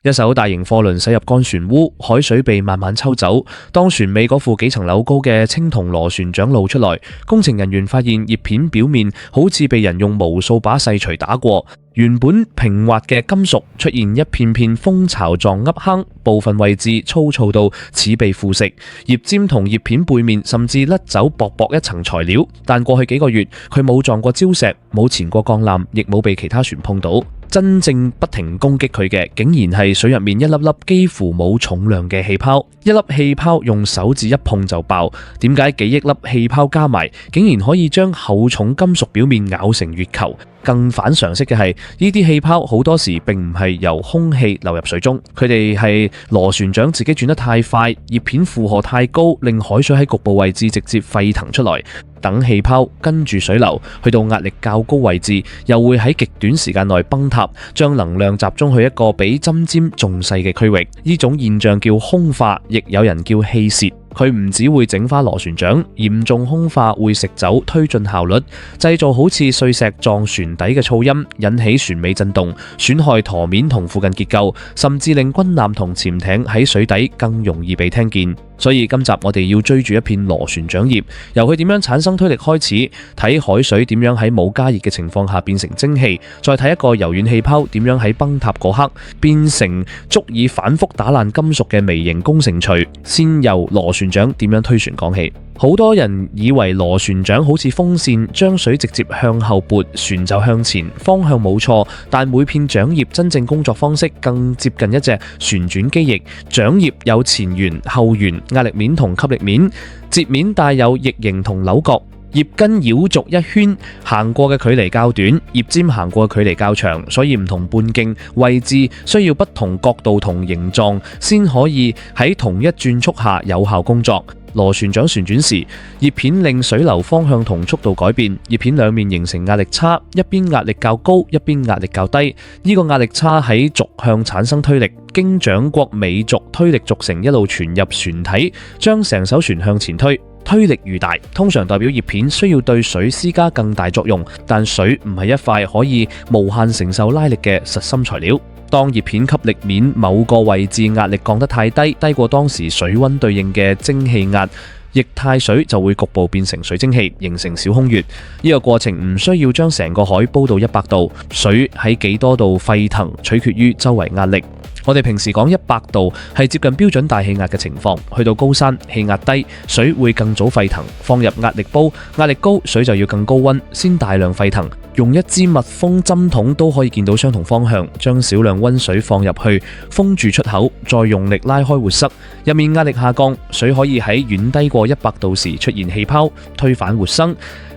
一艘大型貨輪駛入乾船塢，海水被慢慢抽走。當船尾嗰副幾層樓高嘅青銅螺旋槳露出來，工程人員發現葉片表面好似被人用無數把細錘打過，原本平滑嘅金屬出現一片片蜂巢狀凹坑，部分位置粗糙到似被腐蝕。葉尖同葉片背面甚至甩走薄薄一層材料，但過去幾個月佢冇撞過礁石，冇前過鋼纜，亦冇被其他船碰到。真正不停攻擊佢嘅，竟然係水入面一粒粒幾乎冇重量嘅氣泡。一粒氣泡用手指一碰就爆，點解幾億粒氣泡加埋，竟然可以將厚重金屬表面咬成月球？更反常識嘅係，呢啲氣泡好多時並唔係由空氣流入水中，佢哋係螺旋槳自己轉得太快，葉片負荷太高，令海水喺局部位置直接沸騰出來。等氣泡跟住水流去到壓力較高位置，又會喺極短時間內崩塌，將能量集中去一個比針尖仲細嘅區域。呢種現象叫空化，亦有人叫氣泄。佢唔只會整花螺旋槳，嚴重空化會食走推進效率，製造好似碎石撞船底嘅噪音，引起船尾震動，損害舵面同附近結構，甚至令軍艦同潛艇喺水底更容易被聽見。所以今集我哋要追住一片螺旋槳葉，由佢點樣產生推力開始，睇海水點樣喺冇加熱嘅情況下變成蒸汽，再睇一個柔軟氣泡點樣喺崩塌嗰刻變成足以反覆打爛金屬嘅微型工程錘，先由螺旋槳點樣推船講起。好多人以為螺旋槳好似風扇，將水直接向後撥，船就向前，方向冇錯。但每片槳葉真正工作方式更接近一隻旋轉機翼。槳葉有前緣、後緣、壓力面同吸力面，截面帶有翼形同扭角。葉根繞軸一圈，行過嘅距離較短，葉尖行過嘅距離較長，所以唔同半徑位置需要不同角度同形狀，先可以喺同一轉速下有效工作。螺旋槳旋轉時，葉片令水流方向同速度改變，葉片兩面形成壓力差，一邊壓力較高，一邊壓力較低。呢個壓力差喺軸向產生推力，經槳角尾軸推力軸承一路傳入船體，將成艘船向前推。推力愈大，通常代表葉片需要對水施加更大作用，但水唔係一塊可以無限承受拉力嘅實心材料。當葉片吸力面某個位置壓力降得太低，低過當時水溫對應嘅蒸汽壓，液態水就會局部變成水蒸氣，形成小空穴。呢個過程唔需要將成個海煲到100度，水喺幾多度沸騰取決於周圍壓力。我哋平時講100度係接近標準大氣壓嘅情況，去到高山氣壓低，水會更早沸騰，放入壓力煲，壓力高，水就要更高溫先大量沸騰。用一支密封針筒都可以見到相同方向，將少量溫水放入去，封住出口，再用力拉開活塞，入面壓力下降，水可以喺遠低過100度時出現氣泡，推返活塞。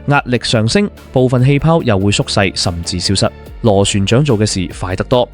壓力上升，部分氣泡又會縮細甚至消失。螺旋槳做嘅事快得多，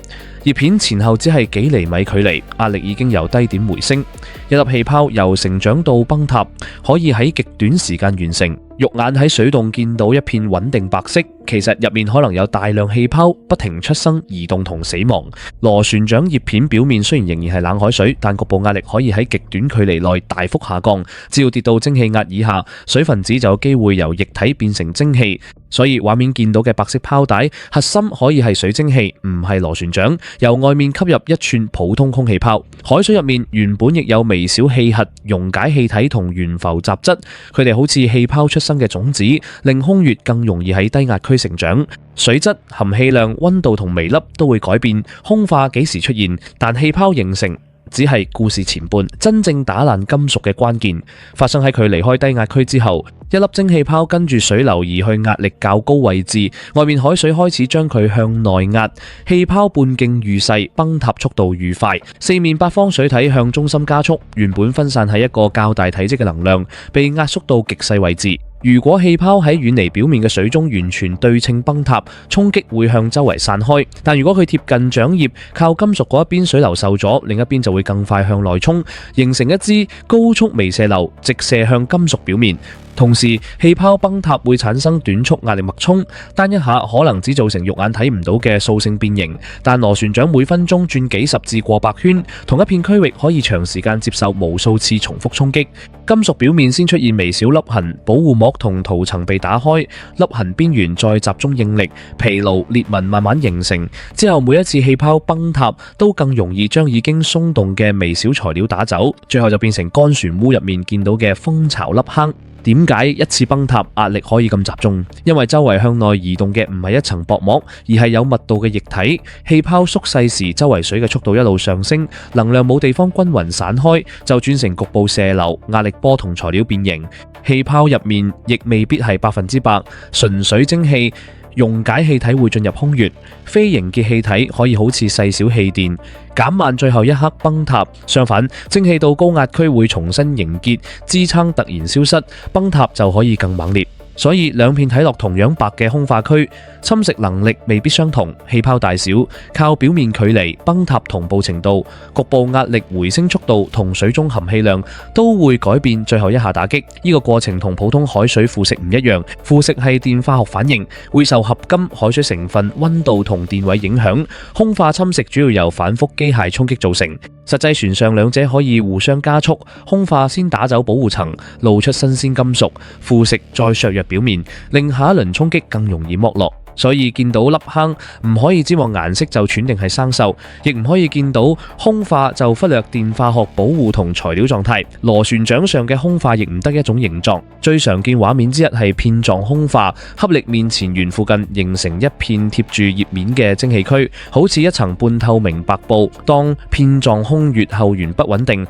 葉片前後只係幾厘米距離，壓力已經由低點回升。一粒氣泡由成長到崩塌，可以喺極短時間完成。肉眼喺水洞見到一片穩定白色，其實入面可能有大量氣泡不停出生、移動同死亡。螺旋槳葉片表面雖然仍然係冷海水，但局部壓力可以喺極短距離內大幅下降。只要跌到蒸汽壓以下，水分子就有機會由液體變成蒸汽。所以畫面見到嘅白色泡帶核心可以係水蒸氣，唔係螺旋槳，由外面吸入一串普通空氣泡。海水入面原本亦有微小氣核、溶解氣體同懸浮雜質，佢哋好似氣泡出生嘅種子，令空穴更容易喺低壓區成長。水質、含氣量、溫度同微粒都會改變，空化幾時出現，但氣泡形成只係故事前半，真正打爛金屬嘅關鍵發生喺佢離開低壓區之後。一粒蒸氣泡跟住水流移去壓力較高位置，外面海水開始將佢向內壓，氣泡半徑愈細，崩塌速度愈快，四面八方水體向中心加速，原本分散喺一個較大體積嘅能量被壓縮到極細位置。如果氣泡喺遠離表面嘅水中完全對稱崩塌，衝擊會向周圍散開，但如果佢貼近槳葉，靠金屬嗰一邊水流受阻，另一邊就會更快向內衝，形成一支高速微射流，直射向金屬表面。同時，氣泡崩塌會產生短促壓力脈衝，單一下可能只造成肉眼睇唔到嘅掃性變形，但螺旋槳每分鐘轉幾十至過百圈，同一片區域可以長時間接受無數次重複衝擊。金屬表面先出現微小凹痕，保護膜膜同塗層被打開，凹痕邊緣再集中應力，疲勞裂紋慢慢形成。之後每一次氣泡崩塌都更容易將已經鬆動嘅微小材料打走，最後就變成乾旋壺入面見到嘅蜂巢凹坑。點解一次崩塌壓力可以咁集中？因為周圍向內移動嘅唔係一層薄膜，而係有密度嘅液體。氣泡縮細時，周圍水嘅速度一路上升，能量冇地方均勻散開，就轉成局部射流、壓力波同材料變形。氣泡入面亦未必係100%純水蒸氣。溶解氣體會進入空穴，非凝結氣體可以好似細小氣墊，減慢最後一刻崩塌。相反，蒸汽到高壓區會重新凝結，支撐突然消失，崩塌就可以更猛烈。所以兩片睇落同樣白嘅空化區，侵蝕能力未必相同，氣泡大小靠表面距離、崩塌同步程度、局部壓力回升速度同水中含氣量都會改變最後一下打擊。呢個過程同普通海水腐蝕唔一樣，腐蝕係電化學反應，會受合金、海水成分、溫度同電位影響。空化侵蝕主要由反覆機械衝擊造成。實際船上兩者可以互相加速，空化先打走保護層，露出新鮮金屬，腐蝕再削弱表面，令下一輪衝擊更容易剝落。所以見到凹坑唔可以只望顏色就斷定係生鏽，亦唔可以見到空化就忽略電化學保護同材料狀態。螺旋槳上嘅空化亦唔得一種形狀，最常見畫面之一係片狀空化，吸力面前緣附近形成一片貼住葉面嘅蒸汽區，好似一層半透明白布。當片狀空穴後緣不穩定，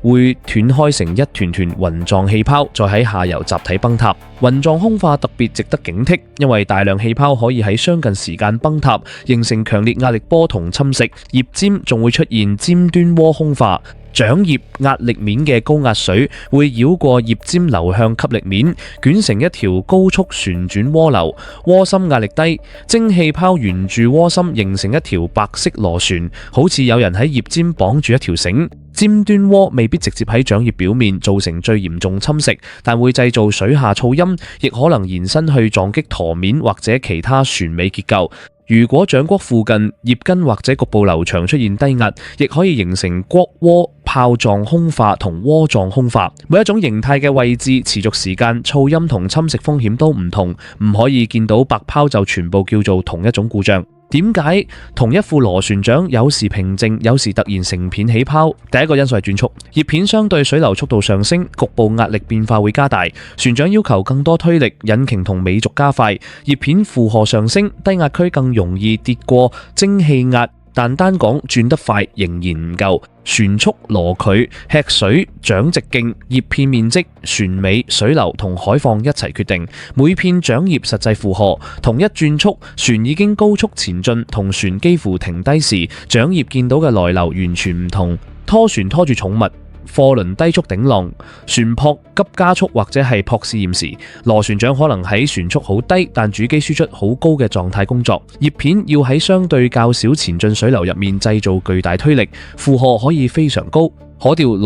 會斷開成一團團雲狀氣泡，再喺下游集體崩塌。雲狀空化特別值得警惕，因為大量氣泡可以喺相近時間崩塌，形成強烈壓力波同侵蝕。葉尖仲會出現尖端渦空化。槳葉壓力面嘅高壓水會繞過葉尖流向吸力面，捲成一條高速旋轉渦流。渦心壓力低，蒸氣泡沿住渦心形成一條白色螺旋，好似有人喺葉尖綁住一條繩。尖端渦未必直接喺槳葉表面造成最嚴重侵蝕，但會製造水下噪音，亦可能延伸去撞擊舵面或者其他船尾結構。如果槳骨附近葉根或者局部流場出現低壓，亦可以形成骨渦、泡狀空化同渦狀空化。每一種形態嘅位置、持續時間、噪音同侵蝕風險都唔同，唔可以見到白泡就全部叫做同一種故障。點解同一副螺旋槳有時平靜，有時突然成片起泡？第一個因素係轉速，葉片相對水流速度上升，局部壓力變化會加大，船長要求更多推力，引擎同尾軸加快，葉片負荷上升，低壓區更容易跌過蒸汽壓。但單講轉得快仍然唔夠，船速、螺距、吃水、槳直徑、葉片面積、船尾、水流同海況一齊決定每片槳葉實際負荷。同一轉速，船已經高速前進，同船幾乎停低時，槳葉見到嘅來流完全唔同。拖船拖住重物，貨輪低速頂浪，船舶急加速或者係撲試驗時，螺旋槳可能喺船速好低但主機輸出好高嘅狀態工作。葉片要喺相對較少前進水流入面製造巨大推力，負荷可以非常高。可調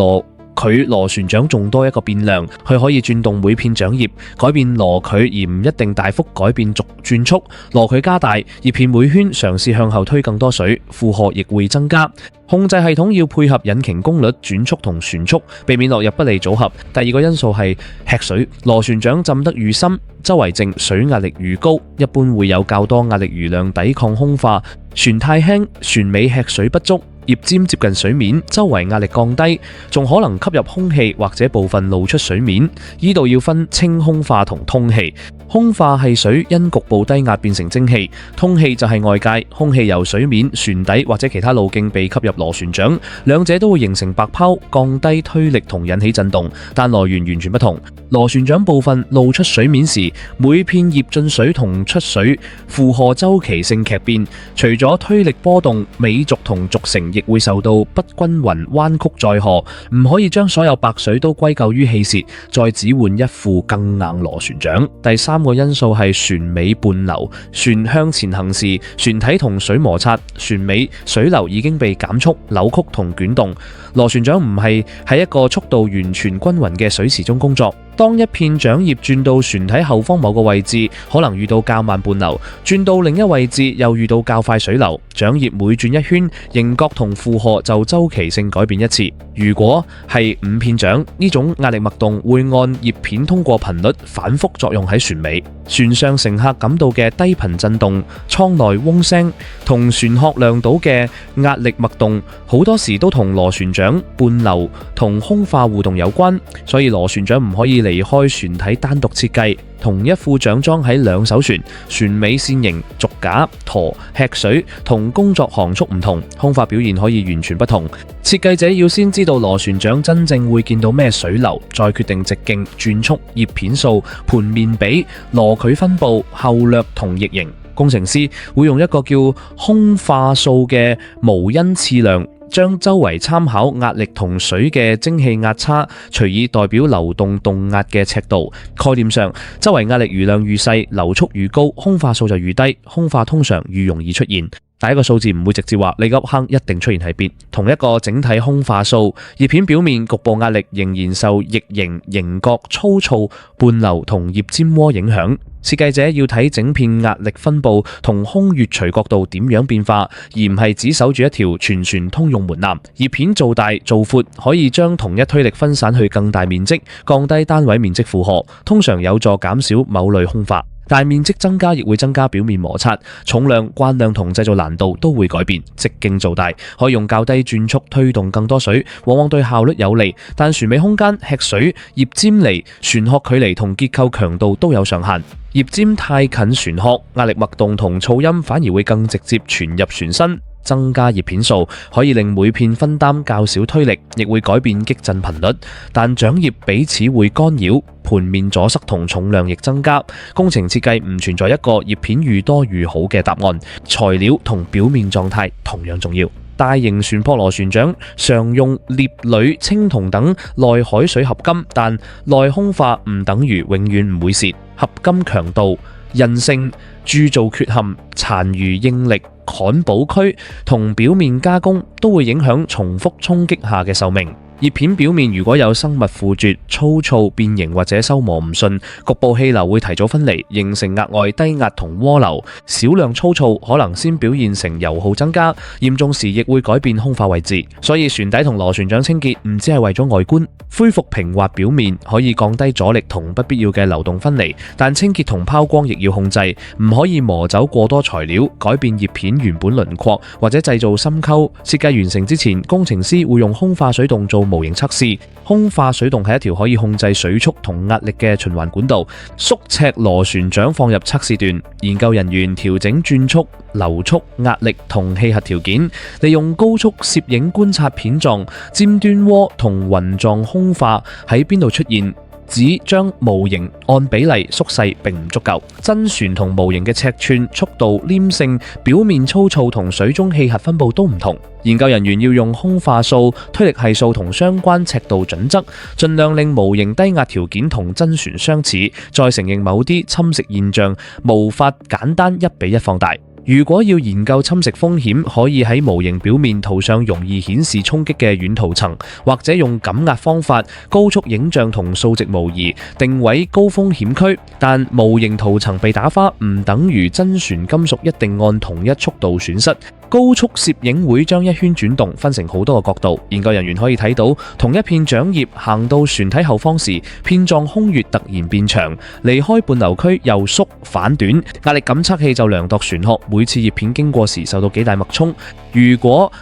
螺旋槳仲多一個變量，佢可以轉動每片槳葉，改變螺距而唔一定大幅改變轉速。螺距加大，葉片每圈嘗試向後推更多水，負荷亦會增加。控制系統要配合引擎功率、轉速同旋速，避免落入不利組合。第二個因素係吃水，螺旋槳浸得愈深，周圍靜，水壓力愈高，一般會有較多壓力餘量抵抗空化。船太輕，船尾吃水不足，葉尖接近水面，周圍壓力降低，仲可能吸入空氣或者部分露出水面。呢度要分清空化同通氣。空化係水因局部低壓變成蒸汽，通氣就係外界空氣由水面、船底或者其他路徑被吸入螺旋槳，兩者都會形成白泡，降低推力同引起震動，但來源完全不同。螺旋槳部分露出水面時，每片葉進水同出水負荷周期性劇變，除咗推力波動，尾軸同軸承亦會受到不均勻彎曲載荷，唔可以將所有白水都歸咎於氣泄，再只換一副更硬螺旋槳。第三個因素係船尾伴流，船向前行時，船體同水摩擦，船尾水流已經被減速、扭曲同捲動。螺旋槳唔係喺一個速度完全均勻嘅水池中工作，當一片槳葉轉到船體後方某個位置，可能遇到較慢半流，轉到另一位置又遇到較快水流。槳葉每轉一圈，形角同負荷就周期性改變一次。如果係5片槳，呢種壓力脈動會按葉片通過頻率反覆作用喺船尾。船上乘客感到嘅低頻震動、艙內嗡聲同船殼亮到嘅壓力脈動，好多時都同螺旋槳、伴流同空化互動有關，所以螺旋槳唔可以離開船體單獨設計。同一副槳裝喺2艘船，船尾線型、軸架、舵、吃水同工作航速唔同，空化表現可以完全不同。設計者要先知道螺旋槳真正會見到咩水流，再決定直徑、轉速、葉片數、盤面比、螺距分布、後掠同翼型。工程師會用一個叫空化數嘅無因次量，將周圍參考壓力同水嘅蒸汽壓差，隨意代表流動動壓嘅尺度。概念上，周圍壓力餘量愈細，流速愈高，空化數就愈低。空化通常愈容易出現。第一個數字唔會直接話呢粒坑一定出現喺邊。同一個整體空化數，葉片表面局部壓力仍然受翼型、形角、粗糙、伴流同葉尖窩影響。設計者要睇整片壓力分布同空穴隨角度點樣變化，而唔係只守住一條全船通用門檻。葉片做大做闊，可以將同一推力分散去更大面積，降低單位面積負荷，通常有助減少某類空化。大面積增加亦會增加表面摩擦，重量、慣量同製造難度都會改變。直徑做大可以用較低轉速推動更多水，往往對效率有利，但船尾空間、吃水、葉尖離、船殼距離同結構強度都有上限。葉尖太近船殼，壓力脈動同噪音反而會更直接傳入船身。增加葉片數可以令每片分擔較少推力，亦會改變擊震頻率，但槳葉彼此會干擾，盤面阻塞同重量亦增加。工程設計唔存在一個葉片愈多愈好嘅答案，材料同表面狀態同樣重要。大型船舶螺旋槳常用鎳、鋁、青銅等內海水合金，但內空化唔等於永遠唔會蝕。合金強度、韌性、鑄造缺陷、殘餘應力、焊補區同表面加工都會影響重複衝擊下嘅壽命。葉片表面如果有生物附着、粗糙、變形或者修磨唔順，局部氣流會提早分離，形成額外低壓同渦流。少量粗糙可能先表現成油耗增加，嚴重時亦會改變空化位置。所以船底同螺旋槳清潔唔只係為咗外觀，恢復平滑表面可以降低阻力同不必要嘅流動分離，但清潔同拋光亦要控制，唔可以磨走過多材料，改變葉片原本輪廓或者製造深溝。設計完成之前，工程師會用空化水洞做模型測試。空化水洞係一條可以控制水速同壓力嘅循環管道，縮尺螺旋槳放入測試段，研究人員調整轉速、流速、壓力同氣核條件，利用高速攝影觀察片狀、尖端渦同雲狀空化喺邊度出現。只將模型按比例縮細並唔足夠，真船同模型嘅尺寸、速度、黏性、表面粗糙同水中氣核分布都唔同。研究人員要用空化數、推力係數同相關尺度準則，盡量令模型低壓條件同真船相似，再承認某啲侵蝕現象無法簡單1:1放大。如果要研究侵蝕風險，可以喺模型表面塗上容易顯示衝擊嘅軟塗層，或者用感壓方法、高速影像同數值模擬定位高風險區。但模型塗層被打花唔等於真船金屬一定按同一速度損失。高速攝影會將一圈轉動分成好多個角度，研究人員可以睇到同一片槳葉行到船體後方時，片狀空穴突然變長，離開伴流區又縮反短。壓力感測器就量度船殼每次葉片經過時受到幾大脈衝。如果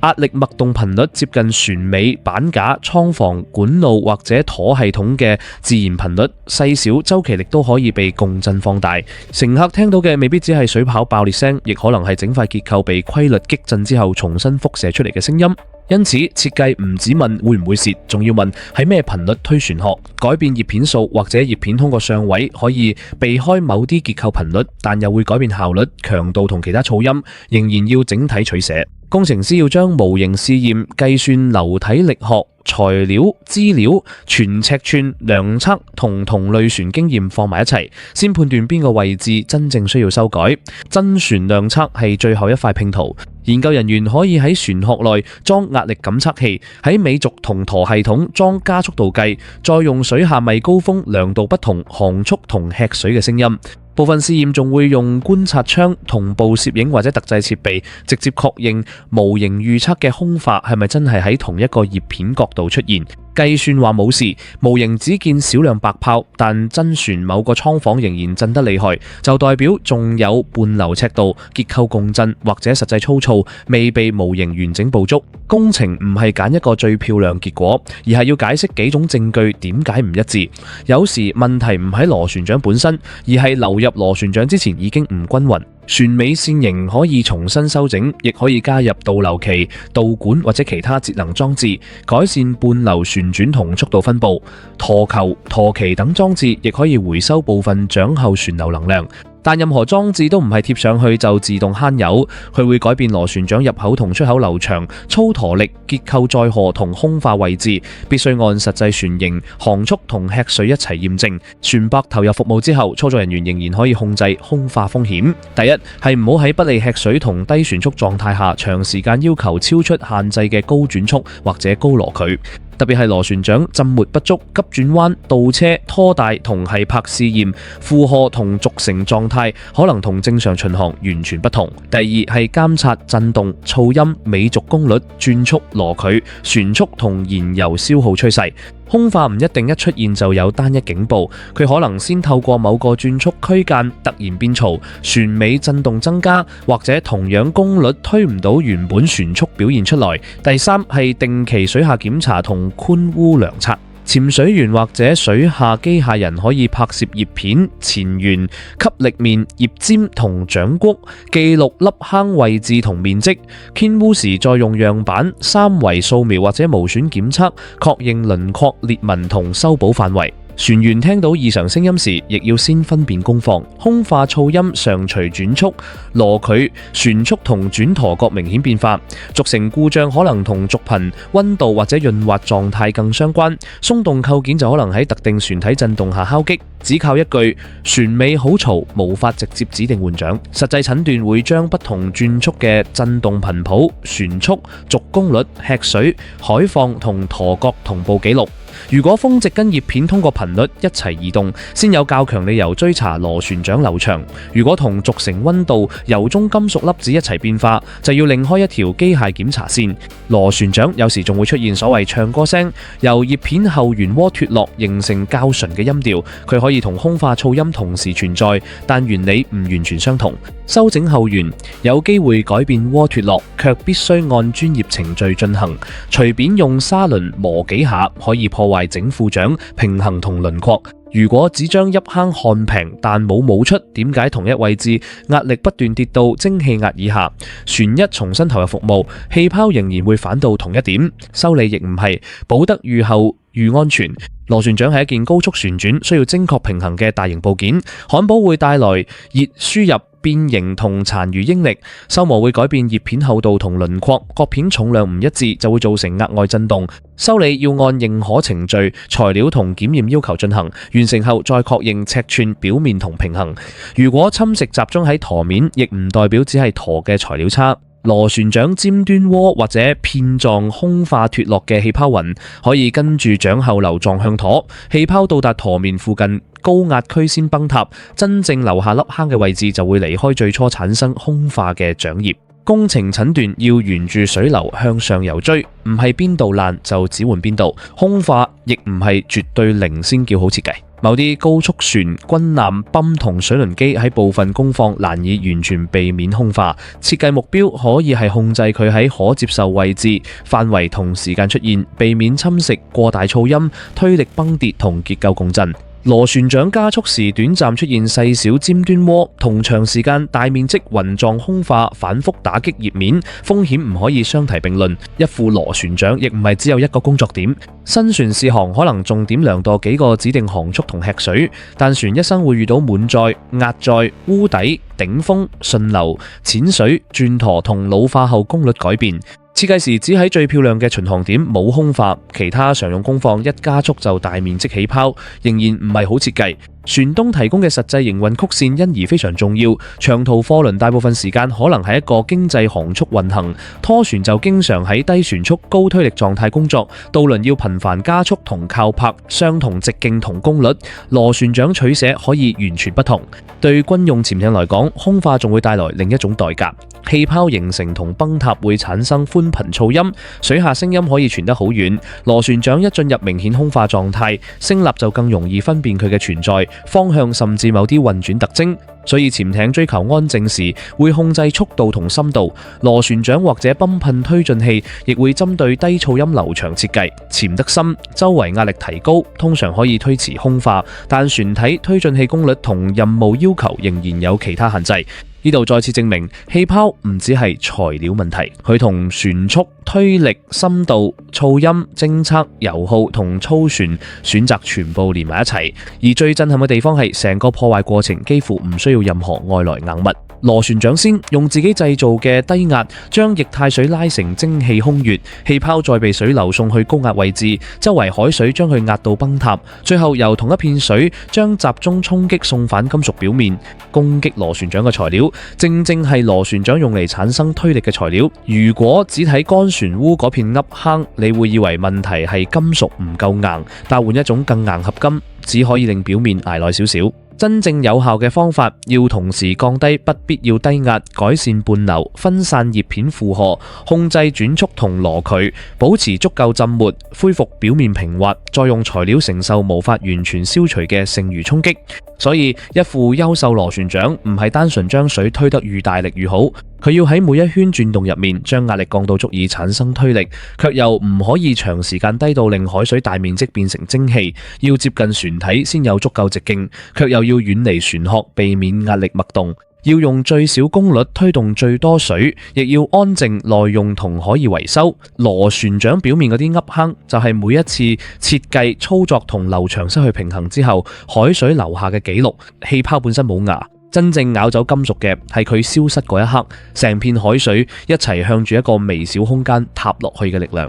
壓力脈動頻率接近船尾、板架、艙房、管路或者舵系統嘅自然頻率，細小周期力都可以被共振放大。乘客聽到嘅未必只係水泡爆裂聲，亦可能係整塊結構被規律擊震之後重新輻射出嚟嘅聲音。因此設計唔止問會唔會蝕，仲要問喺咩頻率推船殼。改變葉片數或者葉片通過上位可以避開某啲結構頻率，但又會改變效率、強度同其他噪音，仍然要整體取捨。工程師要將模型試驗、計算流體力學、材料、資料、全尺寸、量測同同類船經驗放埋一齊，先判斷邊個位置真正需要修改。真船量測係最後一塊拼圖。研究人員可以喺船殼內裝壓力感測器，喺尾軸同舵系統裝加速度計，再用水下咪高峰量度不同航速同吃水嘅聲音。部分試驗仲會用觀察窗、同步攝影或者特製設備，直接確認模型預測嘅空化係咪真係喺同一個葉片角度出現。計算話冇事，模型只見少量白泡，但真船某個艙房仍然震得厲害，就代表仲有半流尺度、結構共振或者實際粗糙未被模型完整捕捉。工程唔係揀一個最漂亮結果，而係要解釋幾種證據點解唔一致。有時問題唔喺螺旋槳本身，而係流入螺旋槳之前已經唔均勻。船尾線型可以重新修整，亦可以加入導流器、導管或者其他節能裝置，改善半流旋轉同速度分佈。舵球、舵旗等裝置亦可以回收部分槳後旋流能量。但任何裝置都唔係貼上去就自動慳油，佢會改變螺旋槳入口同出口流長、操舵力、結構載荷同空化位置，必須按實際船型、航速同吃水一齊驗證。船舶投入服務之後，操作人員仍然可以控制空化風險。第一係唔好喺不利吃水同低船速狀態下長時間要求超出限制嘅高轉速或者高螺距。特別係螺旋槳浸沒不足、急轉彎、倒車、拖帶同繫泊試驗、負荷同軸承狀態可能同正常巡航完全不同。第二係監察震動、噪音、尾軸功率、轉速、螺距、船速同燃油消耗趨勢。空化唔一定一出現就有單一警報，佢可能先透過某個轉速區間突然變嘈，船尾震動增加，或者同樣功率推唔到原本船速表現出來。第三係定期水下檢查同寬污量測。潛水員或者水下機械人可以拍攝葉片、前緣、吸力面、葉尖同槳谷，記錄凹坑位置同面積。傾污時再用樣板、三維掃描或者無損檢測，確認輪廓、裂紋同修補範圍。船員聽到異常聲音時，亦要先分辨工況。空化噪音上隨轉速、螺距、船速同轉舵角明顯變化。軸承故障可能同軸頻、溫度或者潤滑狀態更相關。鬆動構件就可能喺特定船體震動下敲擊。只靠一句船尾好嘈，無法直接指定換槳。實際診斷會將不同轉速嘅震動頻譜、船速、軸功率、吃水、海況同舵角同步記錄。如果風值跟葉片通過頻率一齊移動，先有較強理由追查螺旋槳流長。如果同軸承溫度、油中金屬粒子一齊變化，就要另開一條機械檢查線。螺旋槳有時仲會出現所謂唱歌聲，由葉片後緣渦脫落形成較純嘅音調，佢可以同空化噪音同時存在，但原理唔完全相同。修整後緣有機會改變渦脫落，卻必須按專業程序進行。隨便用砂輪磨幾下，可以破壞整副槳平衡同輪廓。如果只將入坑看平，但冇冒出，點解同一位置壓力不斷跌到蒸汽壓以下？船一重新投入服務，氣泡仍然會返到同一點。修理亦唔係，保得預後預安全。螺旋槳係一件高速旋轉、需要精確平衡嘅大型部件，焊補會帶來熱輸入、變形同殘餘應力，修磨會改變葉片厚度同輪廓，各片重量唔一致就會造成額外震動。修理要按認可程序、材料同檢驗要求進行，完成後再確認尺寸、表面同平衡。如果侵蝕集中喺舵面，亦唔代表只係舵嘅材料差。螺旋槳尖端渦或者片狀空化脫落嘅氣泡雲，可以跟住槳後流撞向舵，氣泡到達舵面附近高壓區先崩塌，真正留下凹坑嘅位置就會離開最初產生空化嘅槳葉。工程診斷要沿住水流向上游追，唔係邊度爛就只換邊度。空化亦唔係絕對零先叫好設計。某啲高速船、軍艦、泵同水輪機喺部分工況難以完全避免空化，設計目標可以係控制佢喺可接受位置、範圍同時間出現，避免侵蝕、過大噪音、推力崩跌同結構共振。螺旋槳加速時短暫出現細小尖端渦，同長時間大面積雲狀空化反覆打擊葉面，風險唔可以相提並論。一副螺旋槳亦唔係只有一個工作點，新船試航可能重點量度幾個指定航速同吃水，但船一生會遇到滿載、壓載、污底、頂風、順流、淺水、轉舵同老化後功率改變。設計時只喺最漂亮嘅巡航點冇空化，其他常用工況一加速就大面積起泡，仍然唔係好設計。船東提供嘅實際營運曲線因而非常重要，長途貨輪大部分時間可能係一個經濟航速運行，拖船就經常喺低船速高推力狀態工作，渡輪要頻繁加速同靠泊，相同直徑同功率，螺旋槳取捨可以完全不同。對軍用潛艇來講，空化仲會帶來另一種代價，氣泡形成同崩塌會產生寬頻噪音，水下聲音可以傳得好遠。螺旋槳一進入明顯空化狀態，聲納就更容易分辨佢嘅存在、方向甚至某啲運轉特徵。所以潛艇追求安靜時，會控制速度同深度。螺旋槳或者泵噴推進器亦會針對低噪音流場設計，潛得深，周圍壓力提高，通常可以推遲空化，但船體推進器功率同任務要求仍然有其他限制。呢度再次證明氣泡唔只係材料問題，佢同船速、推力、深度、噪音、偵測、油耗同操船選擇全部連埋一齊。而最震撼嘅地方係成個破壞過程幾乎唔需要任何外來硬物。螺旋槳先用自己製造嘅低壓將液態水拉成蒸汽空穴，氣泡再被水流送去高壓位置，周圍海水將佢壓到崩塌，最後由同一片水將集中衝擊送返金屬表面。攻擊螺旋槳嘅材料正正係螺旋槳用嚟產生推力嘅材料。如果只睇乾船塢嗰片凹坑，你會以為問題係金屬唔夠硬，但換一種更硬合金，只可以令表面捱耐少少。真正有效嘅方法，要同時降低不必要低壓，改善伴流，分散葉片負荷，控制轉速同螺距，保持足夠浸沒，恢復表面平滑，再用材料承受無法完全消除嘅剩餘衝擊。所以一副優秀螺旋槳唔係單純將水推得愈大力愈好，佢要喺每一圈轉動入面將壓力降到足以產生推力，卻又唔可以長時間低到令海水大面積變成蒸汽，要接近船體先有足夠直徑，卻又要遠離船殼，避免壓力脈動。要用最小功率推動最多水，亦要安靜耐用同可以維修。螺旋槳表面嗰啲凹坑就係每一次設計、操作同流場失去平衡之後海水留下嘅記錄。氣泡本身冇牙，真正咬走金屬嘅係佢消失嗰一刻，成片海水一齊向住一個微小空間塌落去嘅力量。